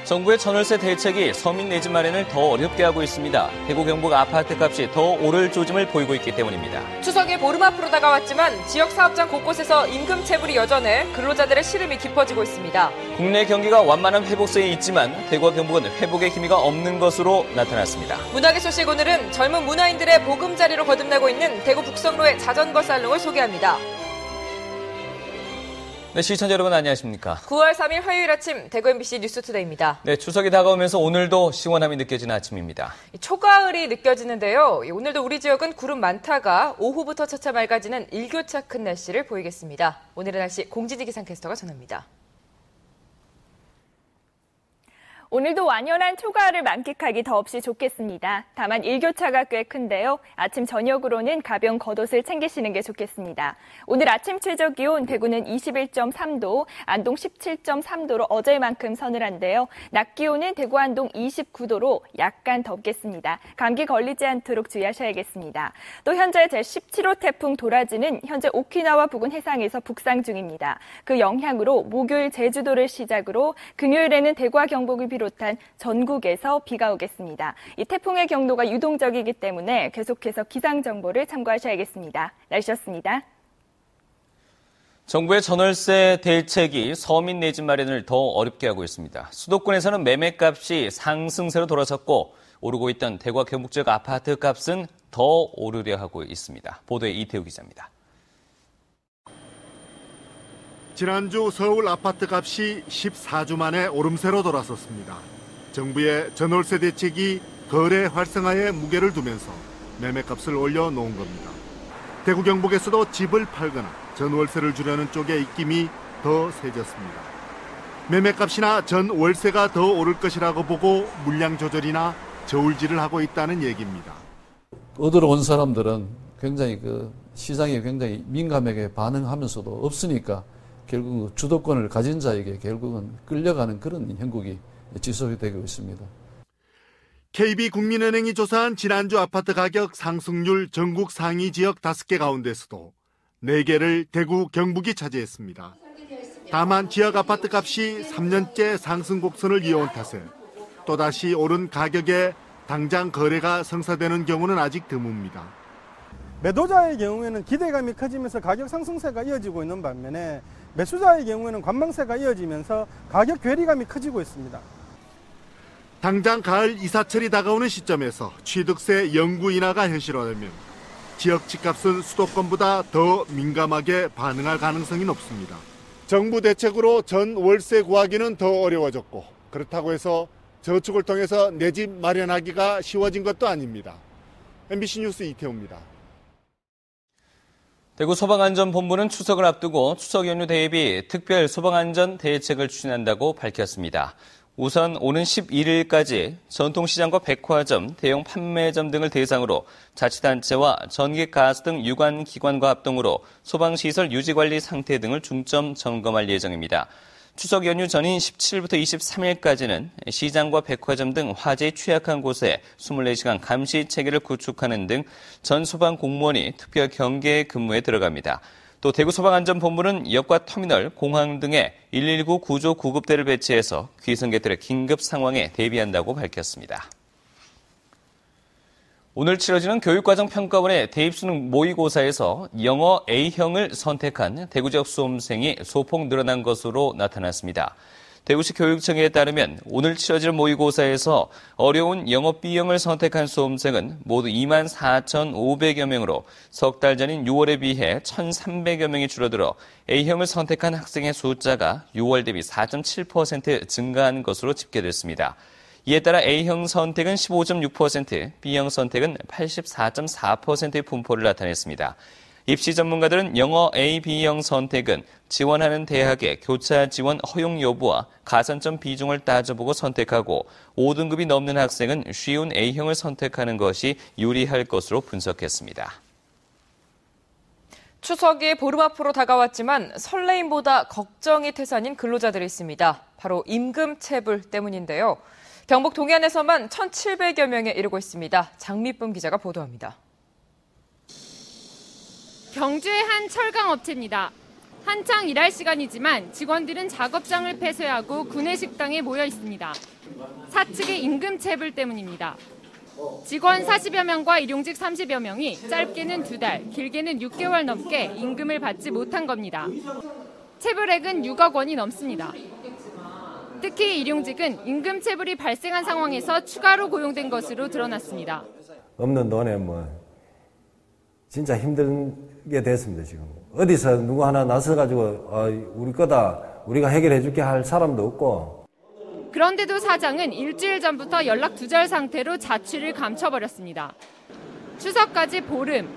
정부의 전월세 대책이 서민 내 집 마련을 더 어렵게 하고 있습니다. 대구 경북 아파트값이 더 오를 조짐을 보이고 있기 때문입니다. 추석이 보름 앞으로 다가왔지만 지역 사업장 곳곳에서 임금 체불이 여전해 근로자들의 시름이 깊어지고 있습니다. 국내 경기가 완만한 회복세에 있지만 대구와 경북은 회복의 기미가 없는 것으로 나타났습니다. 문화계 소식 오늘은 젊은 문화인들의 보금자리로 거듭나고 있는 대구 북성로의 자전거 살롱을 소개합니다. 네, 시청자 여러분 안녕하십니까? 9월 3일 화요일 아침 대구 MBC 뉴스투데이입니다. 네, 추석이 다가오면서 오늘도 시원함이 느껴지는 아침입니다. 초가을이 느껴지는데요. 오늘도 우리 지역은 구름 많다가 오후부터 차차 맑아지는 일교차 큰 날씨를 보이겠습니다. 오늘의 날씨 공진희 기상캐스터가 전합니다. 오늘도 완연한 초가을을 만끽하기 더없이 좋겠습니다. 다만 일교차가 꽤 큰데요. 아침 저녁으로는 가벼운 겉옷을 챙기시는 게 좋겠습니다. 오늘 아침 최저 기온 대구는 21.3도, 안동 17.3도로 어제만큼 서늘한데요. 낮 기온은 대구 안동 29도로 약간 덥겠습니다. 감기 걸리지 않도록 주의하셔야겠습니다. 또 현재 제17호 태풍 도라지는 현재 오키나와 부근 해상에서 북상 중입니다. 그 영향으로 목요일 제주도를 시작으로 금요일에는 대구와 경북을 비롯한 전국에서 비가 오겠습니다. 이 태풍의 경로가 유동적이기 때문에 계속해서 기상 정보를 참고하셔야겠습니다. 날씨였습니다. 정부의 전월세 대책이 서민 내 집 마련을 더 어렵게 하고 있습니다. 수도권에서는 매매값이 상승세로 돌아섰고 오르고 있던 대구와 경북 지역 아파트 값은 더 오르려 하고 있습니다. 보도에 이태우 기자입니다. 지난주 서울 아파트 값이 14주 만에 오름세로 돌아섰습니다. 정부의 전월세 대책이 거래 활성화에 무게를 두면서 매매값을 올려놓은 겁니다. 대구 경북에서도 집을 팔거나 전월세를 주려는 쪽의 입김이 더 세졌습니다. 매매값이나 전월세가 더 오를 것이라고 보고 물량 조절이나 저울질을 하고 있다는 얘기입니다. 얻으러 온 사람들은 굉장히 시장에 굉장히 민감하게 반응하면서도 없으니까 결국 주도권을 가진 자에게 결국은 끌려가는 그런 형국이 지속이 되고 있습니다. KB국민은행이 조사한 지난주 아파트 가격 상승률 전국 상위 지역 5개 가운데서도 4개를 대구, 경북이 차지했습니다. 다만 지역 아파트 값이 3년째 상승 곡선을 이어온 탓에 또다시 오른 가격에 당장 거래가 성사되는 경우는 아직 드뭅니다. 매도자의 경우에는 기대감이 커지면서 가격 상승세가 이어지고 있는 반면에 매수자의 경우에는 관망세가 이어지면서 가격 괴리감이 커지고 있습니다. 당장 가을 이사철이 다가오는 시점에서 취득세 영구 인하가 현실화되면 지역 집값은 수도권보다 더 민감하게 반응할 가능성이 높습니다. 정부 대책으로 전 월세 구하기는 더 어려워졌고 그렇다고 해서 저축을 통해서 내 집 마련하기가 쉬워진 것도 아닙니다. MBC 뉴스 이태우입니다. 대구 소방안전본부는 추석을 앞두고 추석 연휴 대비 특별 소방안전 대책을 추진한다고 밝혔습니다. 우선 오는 11일까지 전통시장과 백화점, 대형 판매점 등을 대상으로 자치단체와 전기, 가스 등 유관기관과 합동으로 소방시설 유지관리 상태 등을 중점 점검할 예정입니다. 추석 연휴 전인 17일부터 23일까지는 시장과 백화점 등 화재에 취약한 곳에 24시간 감시 체계를 구축하는 등 전 소방 공무원이 특별 경계 근무에 들어갑니다. 또 대구 소방안전본부는 역과 터미널, 공항 등에 119 구조 구급대를 배치해서 귀성객들의 긴급 상황에 대비한다고 밝혔습니다. 오늘 치러지는 교육과정 평가원의 대입수능 모의고사에서 영어 A형을 선택한 대구 지역 수험생이 소폭 늘어난 것으로 나타났습니다. 대구시 교육청에 따르면 오늘 치러질 모의고사에서 어려운 영어 B형을 선택한 수험생은 모두 24,500여 명으로 석 달 전인 6월에 비해 1,300여 명이 줄어들어 A형을 선택한 학생의 숫자가 6월 대비 4.7% 증가한 것으로 집계됐습니다. 이에 따라 A형 선택은 15.6%, B형 선택은 84.4%의 분포를 나타냈습니다. 입시 전문가들은 영어 A, B형 선택은 지원하는 대학의 교차 지원 허용 여부와 가산점 비중을 따져보고 선택하고 5등급이 넘는 학생은 쉬운 A형을 선택하는 것이 유리할 것으로 분석했습니다. 추석이 보름 앞으로 다가왔지만 설레임보다 걱정이 태산인 근로자들이 있습니다. 바로 임금 체불 때문인데요. 경북 동해안에서만 1,700여 명에 이르고 있습니다. 장미쁨 기자가 보도합니다. 경주의 한 철강 업체입니다. 한창 일할 시간이지만 직원들은 작업장을 폐쇄하고 구내식당에 모여 있습니다. 사측의 임금체불 때문입니다. 직원 40여 명과 일용직 30여 명이 짧게는 2달, 길게는 6개월 넘게 임금을 받지 못한 겁니다. 체불액은 6억 원이 넘습니다. 특히 일용직은 임금 체불이 발생한 상황에서 추가로 고용된 것으로 드러났습니다. 없는 돈에 진짜 힘들게 됐습니다, 지금. 어디서 누구 하나 나서가지고 우리 거다, 우리가 해결해 줄게 할 사람도 없고. 그런데도 사장은 일주일 전부터 연락 두절 상태로 자취를 감춰버렸습니다. 추석까지 보름,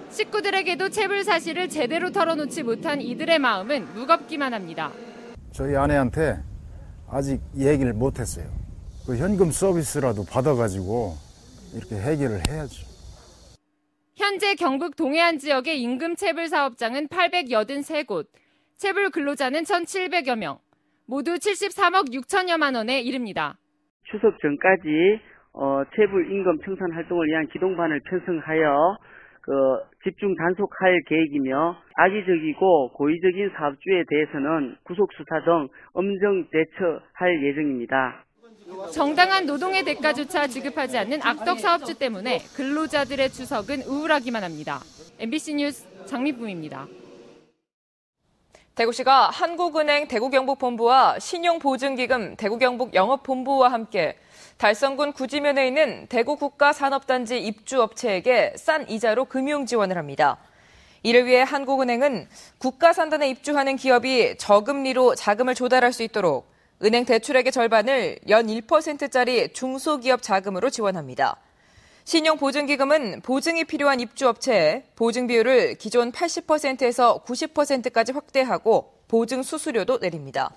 식구들에게도 체불 사실을 제대로 털어놓지 못한 이들의 마음은 무겁기만 합니다. 저희 아내한테 아직 얘기를 못했어요. 그 현금 서비스라도 받아가지고 이렇게 해결을 해야죠. 현재 경북 동해안 지역의 임금 체불 사업장은 883곳, 체불 근로자는 1,700여 명, 모두 73억 6천여만 원에 이릅니다. 추석 전까지 체불 임금 청산 활동을 위한 기동반을 편성하여 집중 단속할 계획이며 악의적이고 고의적인 사업주에 대해서는 구속수사 등 엄정 대처할 예정입니다. 정당한 노동의 대가조차 지급하지 않는 악덕 사업주 때문에 근로자들의 추석은 우울하기만 합니다. MBC 뉴스 장미쁨입니다. 대구시가 한국은행 대구경북본부와 신용보증기금 대구경북영업본부와 함께 달성군 구지면에 있는 대구국가산업단지 입주업체에게 싼 이자로 금융 지원을 합니다. 이를 위해 한국은행은 국가산단에 입주하는 기업이 저금리로 자금을 조달할 수 있도록 은행 대출액의 절반을 연 1%짜리 중소기업 자금으로 지원합니다. 신용보증기금은 보증이 필요한 입주업체에 보증 비율을 기존 80%에서 90%까지 확대하고 보증 수수료도 내립니다.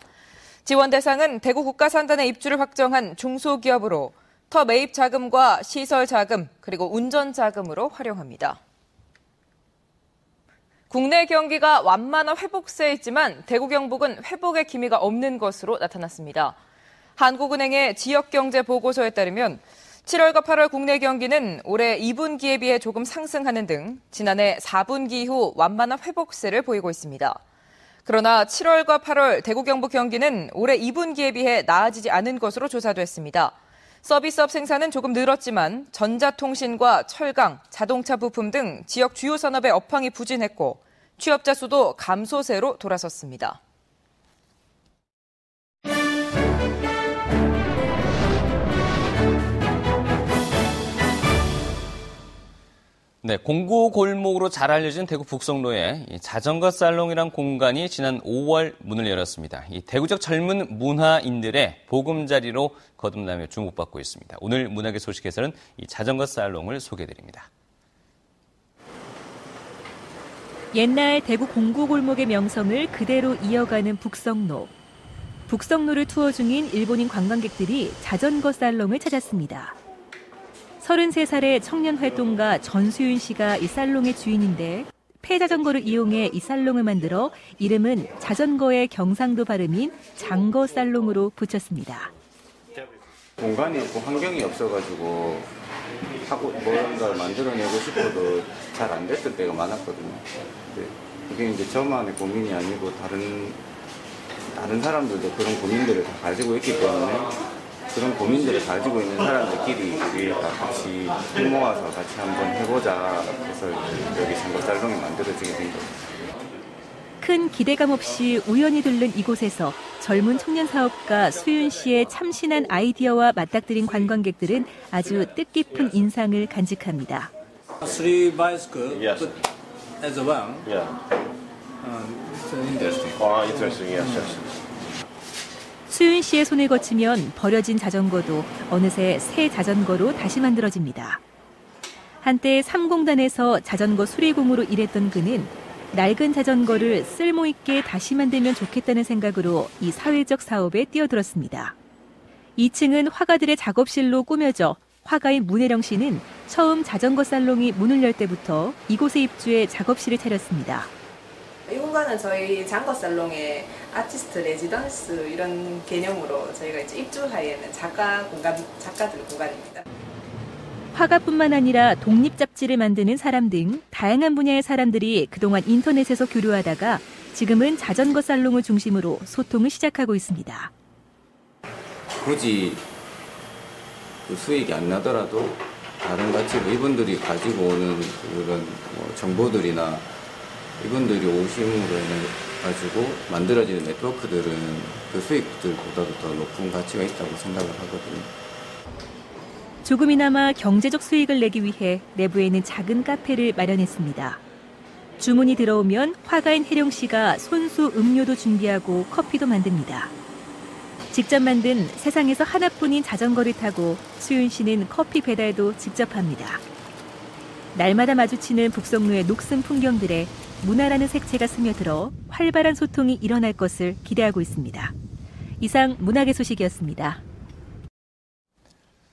지원 대상은 대구 국가산단에 입주를 확정한 중소기업으로 터 매입 자금과 시설 자금 그리고 운전 자금으로 활용합니다. 국내 경기가 완만한 회복세에 있지만 대구 경북은 회복의 기미가 없는 것으로 나타났습니다. 한국은행의 지역경제 보고서에 따르면 7월과 8월 국내 경기는 올해 2분기에 비해 조금 상승하는 등 지난해 4분기 이후 완만한 회복세를 보이고 있습니다. 그러나 7월과 8월 대구 경북 경기는 올해 2분기에 비해 나아지지 않은 것으로 조사됐습니다. 서비스업 생산은 조금 늘었지만 전자통신과 철강, 자동차 부품 등 지역 주요 산업의 업황이 부진했고 취업자 수도 감소세로 돌아섰습니다. 네, 공구 골목으로 잘 알려진 대구 북성로에 자전거 살롱이란 공간이 지난 5월 문을 열었습니다. 이 대구적 젊은 문화인들의 보금자리로 거듭나며 주목받고 있습니다. 오늘 문화계 소식에서는 이 자전거 살롱을 소개해드립니다. 옛날 대구 공구 골목의 명성을 그대로 이어가는 북성로. 북성로를 투어 중인 일본인 관광객들이 자전거 살롱을 찾았습니다. 33살의 청년 활동가 전수윤 씨가 이 살롱의 주인인데 폐자전거를 이용해 이 살롱을 만들어 이름은 자전거의 경상도 발음인 장거 살롱으로 붙였습니다. 공간이 없고 환경이 없어가지고 하고 뭔가를 만들어내고 싶어도 잘 안 됐을 때가 많았거든요. 그게 이제 저만의 고민이 아니고 다른 사람들도 그런 고민들을 다 가지고 있기 때문에 그런 고민들을 가지고 있는 사람들끼리 우리 다 같이 모아서 같이 한번 해보자 해서 여기 장거살롱이 만들어지게 된 거죠. 큰 기대감 없이 우연히 들른 이곳에서 젊은 청년 사업가 수윤 씨의 참신한 아이디어와 맞닥뜨린 관광객들은 아주 뜻깊은 인상을 간직합니다. Three bicycles as one. Yeah. It's interesting. Interesting. Yes. 수윤 씨의 손을 거치면 버려진 자전거도 어느새 새 자전거로 다시 만들어집니다. 한때 3공단에서 자전거 수리공으로 일했던 그는 낡은 자전거를 쓸모있게 다시 만들면 좋겠다는 생각으로 이 사회적 사업에 뛰어들었습니다. 2층은 화가들의 작업실로 꾸며져 화가인 문혜령 씨는 처음 자전거 살롱이 문을 열 때부터 이곳에 입주해 작업실을 차렸습니다. 이 공간은 저희 장거 살롱의 아티스트 레지던스 이런 개념으로 저희가 이제 입주하에는 작가들 공간입니다. 화가뿐만 아니라 독립 잡지를 만드는 사람 등 다양한 분야의 사람들이 그동안 인터넷에서 교류하다가 지금은 자전거 살롱을 중심으로 소통을 시작하고 있습니다. 굳이 그 수익이 안 나더라도 다른 가치로 이분들이 가지고 오는 그런 정보들이나 이분들이 오심으로 인해 가지고 만들어지는 네트워크들은 그 수익들보다도 더 높은 가치가 있다고 생각을 하거든요. 조금이나마 경제적 수익을 내기 위해 내부에는 작은 카페를 마련했습니다. 주문이 들어오면 화가인 혜령 씨가 손수 음료도 준비하고 커피도 만듭니다. 직접 만든 세상에서 하나뿐인 자전거를 타고 수윤 씨는 커피 배달도 직접 합니다. 날마다 마주치는 북성로의 녹슨 풍경들에 문화라는 색채가 스며들어 활발한 소통이 일어날 것을 기대하고 있습니다. 이상 문학의 소식이었습니다.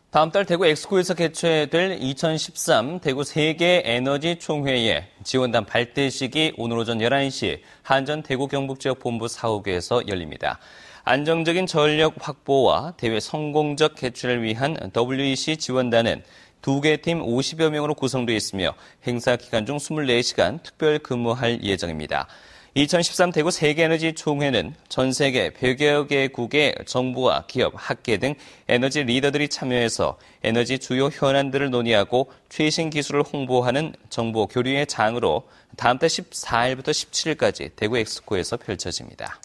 다음 달 대구 엑스코에서 개최될 2013 대구 세계 에너지 총회의 지원단 발대식이 오늘 오전 11시 한전 대구 경북지역본부 사옥에서 열립니다. 안정적인 전력 확보와 대회 성공적 개최를 위한 WEC 지원단은 2개 팀 50여 명으로 구성되어 있으며 행사 기간 중 24시간 특별 근무할 예정입니다. 2013 대구 세계에너지 총회는 전 세계 100여 개국의 정부와 기업, 학계 등 에너지 리더들이 참여해서 에너지 주요 현안들을 논의하고 최신 기술을 홍보하는 정보 교류의 장으로 다음 달 14일부터 17일까지 대구 엑스코에서 펼쳐집니다.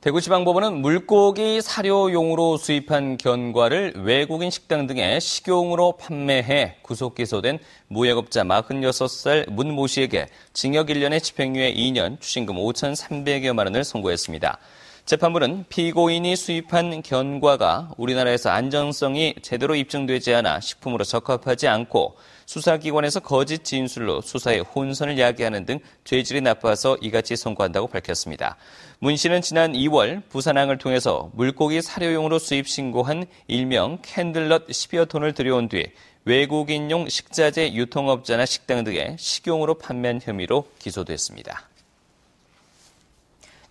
대구지방법원은 물고기 사료용으로 수입한 견과를 외국인 식당 등에 식용으로 판매해 구속 기소된 무역업자 46살 문 모 씨에게 징역 1년에 집행유예 2년, 추징금 5,300여만 원을 선고했습니다. 재판부는 피고인이 수입한 견과가 우리나라에서 안전성이 제대로 입증되지 않아 식품으로 적합하지 않고 수사기관에서 거짓 진술로 수사에 혼선을 야기하는 등 죄질이 나빠서 이같이 선고한다고 밝혔습니다. 문 씨는 지난 2월 부산항을 통해서 물고기 사료용으로 수입 신고한 일명 캔들넛 10여 톤을 들여온 뒤 외국인용 식자재 유통업자나 식당 등에 식용으로 판매한 혐의로 기소됐습니다.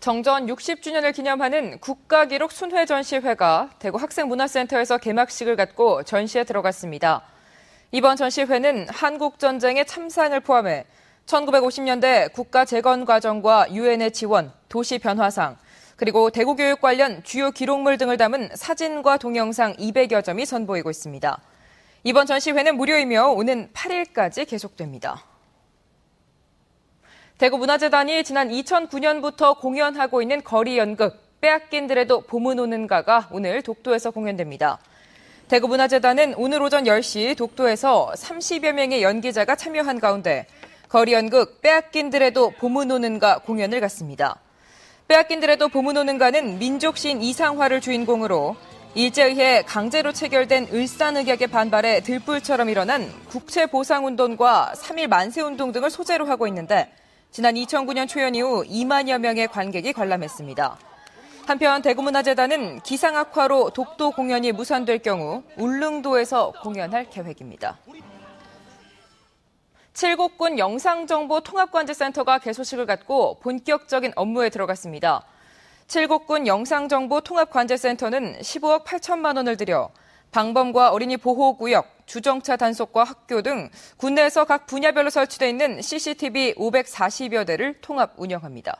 정전 60주년을 기념하는 국가기록 순회전시회가 대구 학생문화센터에서 개막식을 갖고 전시에 들어갔습니다. 이번 전시회는 한국전쟁의 참사를 포함해 1950년대 국가재건 과정과 유엔의 지원, 도시 변화상, 그리고 대구교육 관련 주요 기록물 등을 담은 사진과 동영상 200여 점이 선보이고 있습니다. 이번 전시회는 무료이며 오는 8일까지 계속됩니다. 대구문화재단이 지난 2009년부터 공연하고 있는 거리연극 빼앗긴들에도 봄은 오는가가 오늘 독도에서 공연됩니다. 대구문화재단은 오늘 오전 10시 독도에서 30여 명의 연기자가 참여한 가운데 거리연극 빼앗긴들에도 봄은 오는가 공연을 갖습니다. 빼앗긴들에도 봄은 오는가는 민족시인 이상화를 주인공으로 일제에 의해 강제로 체결된 을사늑약의 반발에 들불처럼 일어난 국채보상운동과 3.1 만세운동 등을 소재로 하고 있는데 지난 2009년 초연 이후 2만여 명의 관객이 관람했습니다. 한편 대구문화재단은 기상 악화로 독도 공연이 무산될 경우 울릉도에서 공연할 계획입니다. 칠곡군 영상정보통합관제센터가 개소식을 갖고 본격적인 업무에 들어갔습니다. 칠곡군 영상정보통합관제센터는 15억 8천만 원을 들여 방범과 어린이 보호구역, 주정차 단속과 학교 등 군내에서 각 분야별로 설치되어 있는 CCTV 540여 대를 통합 운영합니다.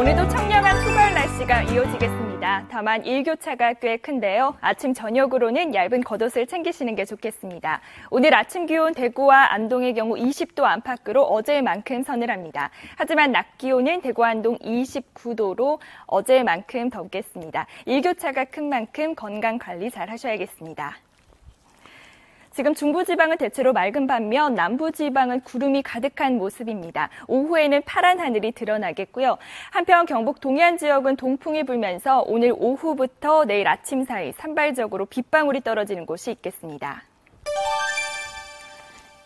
오늘도 청량한 초가을 날씨가 이어지겠습니다. 좋겠습니다. 다만 일교차가 꽤 큰데요. 아침 저녁으로는 얇은 겉옷을 챙기시는 게 좋겠습니다. 오늘 아침 기온 대구와 안동의 경우 20도 안팎으로 어제만큼 서늘합니다. 하지만 낮 기온은 대구 안동 29도로 어제만큼 덥겠습니다. 일교차가 큰 만큼 건강 관리 잘 하셔야겠습니다. 지금 중부지방은 대체로 맑은 반면 남부지방은 구름이 가득한 모습입니다. 오후에는 파란 하늘이 드러나겠고요. 한편 경북 동해안 지역은 동풍이 불면서 오늘 오후부터 내일 아침 사이 산발적으로 빗방울이 떨어지는 곳이 있겠습니다.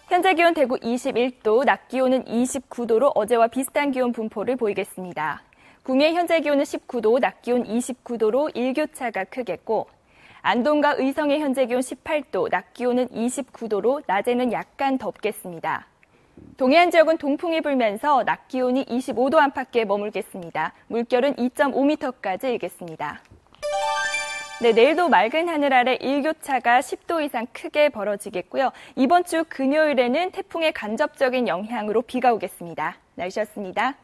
현재 기온 대구 21도, 낮 기온은 29도로 어제와 비슷한 기온 분포를 보이겠습니다. 구미의 현재 기온은 19도, 낮 기온 29도로 일교차가 크겠고 안동과 의성의 현재 기온 18도, 낮 기온은 29도로 낮에는 약간 덥겠습니다. 동해안 지역은 동풍이 불면서 낮 기온이 25도 안팎에 머물겠습니다. 물결은 2.5m까지 일겠습니다. 네, 내일도 맑은 하늘 아래 일교차가 10도 이상 크게 벌어지겠고요. 이번 주 금요일에는 태풍의 간접적인 영향으로 비가 오겠습니다. 날씨였습니다.